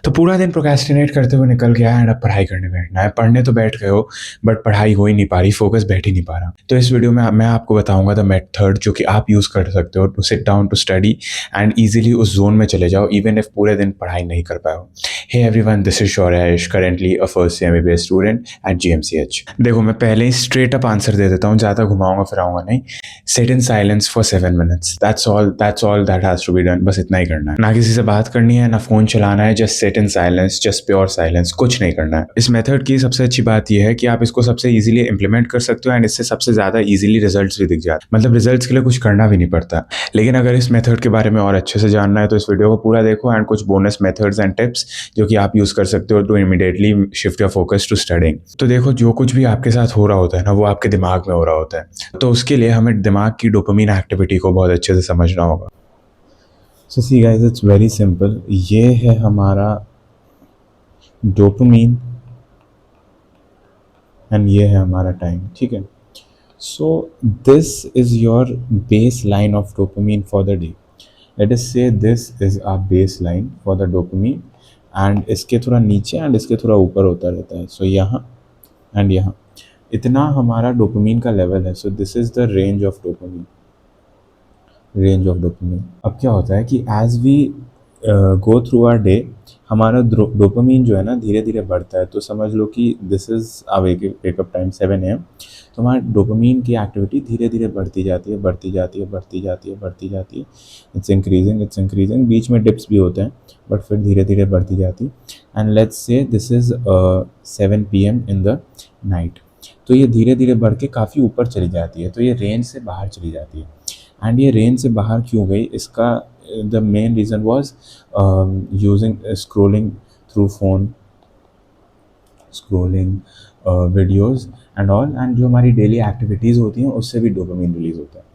तो पूरा दिन प्रोक्रेस्टिनेट करते हुए निकल गया एंड अब पढ़ाई करने बैठना है। पढ़ने तो बैठ गए हो बट पढ़ाई हो ही नहीं पा रही, फोकस बैठ ही नहीं पा रहा। तो इस वीडियो में मैं आपको बताऊंगा द मेथड जो कि आप यूज़ कर सकते हो to sit down to study and easily उस जोन में चले जाओ इवन इफ पूरे दिन पढ़ाई नहीं कर पाए हो। Hey everyone, this is Shaurya Ayush, currently a first year MBBS student at GMCH। देखो, मैं पहले ही स्ट्रेट अप आंसर दे देता हूँ, ज़्यादा घुमाऊंगा फिराऊंगा नहीं। Sit in silence for 7 minutes, that's all that has to be done. बस इतना ही करना है, ना किसी से बात करनी है, ना फोन चलाना है, just sit in silence, just pure silence, कुछ नहीं करना है। इस मेथड की सबसे अच्छी बात यह है कि आप इसको सबसे इजीली इंप्लीमेंट कर सकते हो एंड इससे सबसे ज्यादा इजीली रिजल्ट्स भी दिख जाते हैं। मतलब रिजल्ट्स के लिए कुछ करना भी नहीं पड़ता। लेकिन अगर इस मेथड के बारे में और अच्छे से जानना है तो इस वीडियो को पूरा देखो एंड कुछ बोनस मेथड्स एंड टिप्स जो कि आप यूज कर सकते हो to immediately shift your focus to studying. तो देखो, जो कुछ भी आपके साथ हो रहा होता है ना, वो आपके दिमाग में हो रहा होता है। तो उसके लिए हमें दिमाग की डोपामिन एक्टिविटी को बहुत अच्छे से समझना होगा। So see guys, it's very simple. ये है हमारा डोपामिन एंड ये है हमारा टाइम, ठीक है। So this is your base line of dopamine for the day. Let us say this is our base line for the dopamine and इसके थोड़ा नीचे एंड इसके थोड़ा ऊपर होता रहता है। सो यहाँ एंड यहाँ इतना हमारा डोपामिन का लेवल है। So this is the range of dopamine, range of dopamine. अब क्या होता है कि as we go through our day हमारा डोपामिन जो है ना धीरे धीरे बढ़ता है। तो समझ लो कि this is a wake up time 7 AM। तो हमारा डोपामिन की एक्टिविटी धीरे धीरे बढ़ती जाती है, बढ़ती जाती है, बढ़ती जाती है, बढ़ती जाती है। It's increasing. बीच में डिप्स भी होते हैं बट फिर धीरे धीरे बढ़ती जाती है। And let's say this is 7 PM in the night. तो ये धीरे धीरे बढ़ के काफ़ी ऊपर चली जाती है, तो ये रेंज से बाहर चली जाती है। एंड ये रेंज से बाहर क्यों गई, इसका the main reason was using scrolling through phone, scrolling videos and all. And जो हमारी डेली एक्टिविटीज़ होती हैं उससे भी डोपामिन रिलीज होता है।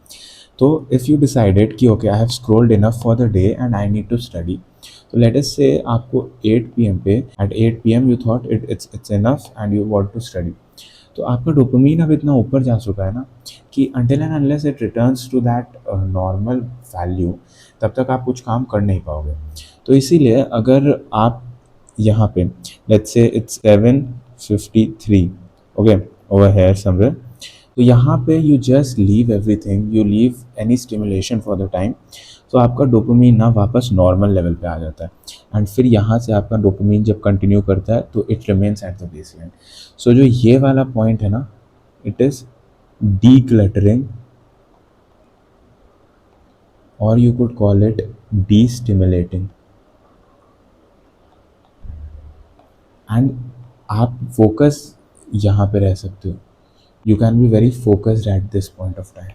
तो इफ़ यू डिसाइडेड कि okay, I have scrolled enough for the day and I need to study, तो लेट अस से आपको 8 PM पे, at 8 PM you thought it's enough and you want to study. तो आपका dopamine अब इतना ऊपर जा चुका है ना कि until and unless it returns to that normal value, तब तक आप कुछ काम कर नहीं पाओगे। तो इसीलिए अगर आप यहाँ पे let's say it's 7:53 okay over here somewhere, तो यहाँ पे you just leave everything, you leave any stimulation for the time. तो आपका डोपामिन ना वापस नॉर्मल लेवल पे आ जाता है एंड फिर यहाँ से आपका डोपामिन जब कंटिन्यू करता है तो it remains at the base line. So जो ये वाला पॉइंट है ना, it is decluttering, or you could call it de-stimulating। And आप फोकस यहाँ पे रह सकते हो। You can be very focused at this point of time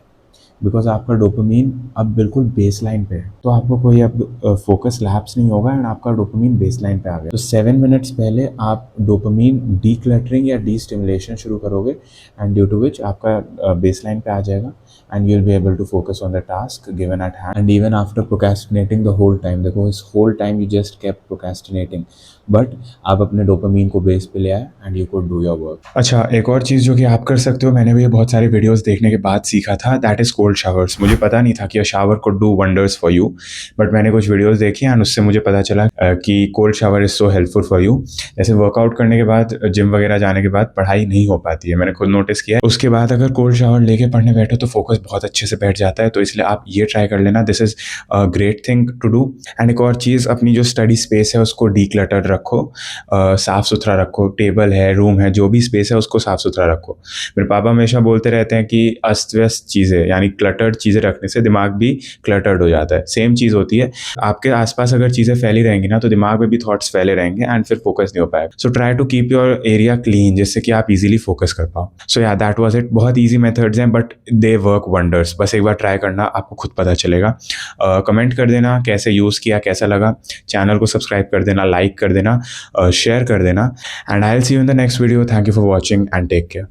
because आपका डोपामिन अब बिल्कुल बेस लाइन पे है। तो आपको कोई अब फोकस लैप्स नहीं होगा एंड आपका डोपामिन बेस लाइन पे आ गया। तो 7 मिनट्स पहले आप डोपामिन डीक्लटरिंग या डी स्टिमुलेशन शुरू करोगे एंड ड्यू टू विच आपका बेस लाइन पे आ जाएगा and you will be able to focus on the task given at hand. And even after procrastinating the whole time, देखो इस whole time you just kept procrastinating but आप अपने dopamine को base पे ले आए and you could do your work. अच्छा, एक और चीज़ जो कि आप कर सकते हो, मैंने भी ये बहुत सारे वीडियोस देखने के बाद सीखा था, दैट इज़ कोल्ड शावर्स। मुझे पता नहीं था कि a shower could do wonders for you, but मैंने कुछ वीडियोस देखी एंड उससे मुझे पता चला कि cold shower is so helpful for you. जैसे वर्कआउट करने के बाद, जिम वगैरह जाने के बाद पढ़ाई नहीं हो पाती है, मैंने खुद नोटिस किया है। उसके बाद अगर कोल्ड शावर लेके पढ़ने बैठो तो फोकस बहुत अच्छे से बैठ जाता है। तो इसलिए आप ये ट्राई कर लेना, this is a great thing to do. And एक और चीज़, अपनी जो स्टडी स्पेस है उसको डीक्लटर्ड रखो, साफ़ सुथरा रखो। टेबल है, रूम है, जो भी स्पेस है उसको साफ़ सुथरा रखो। मेरे पापा हमेशा बोलते रहते हैं कि अस्त व्यस्त चीज़ें यानी क्लटर्ड चीज़ें रखने से दिमाग भी क्लटर्ड हो जाता है। सेम चीज़ होती है, आपके आसपास अगर चीज़ें फैली रहेंगी ना तो दिमाग में भी थॉट्स फैले रहेंगे एंड फिर फोकस नहीं हो पाएगा। So try to keep your area clean जिससे कि आप इजीली फोकस कर पाओ। So yeah that was it. बहुत ईजी मेथड्स हैं बट दे वर्क वंडर्स। बस एक बार ट्राई करना, आपको खुद पता चलेगा। कमेंट कर देना कैसे यूज़ किया, कैसा लगा। चैनल को सब्सक्राइब कर देना, लाइक कर देना, शेयर कर देना and I will see you in the next video. Thank you for watching and take care.